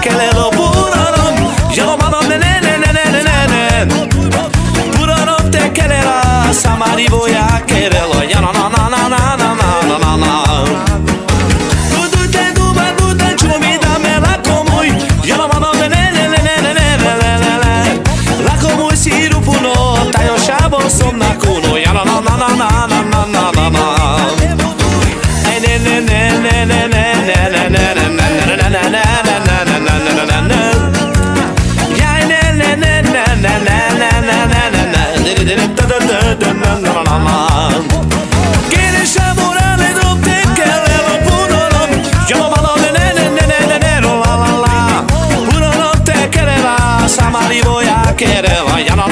kelelo buranom, jalomanom ne ne ne ne ne ne ne. Buranom te kelela, samarivo ya kelelo, ya na na na na na na na na na. Tudo te duba duda chumi da mela komui, jalomanom ne ne ne ne ne ne ne ne ne ne. La komui siru puno, tayo shabo som na kuno, ya na na na na na na na na na. Ne ne ne ne ne ne ne ne ne ne ne. Samari voy a querer, ya no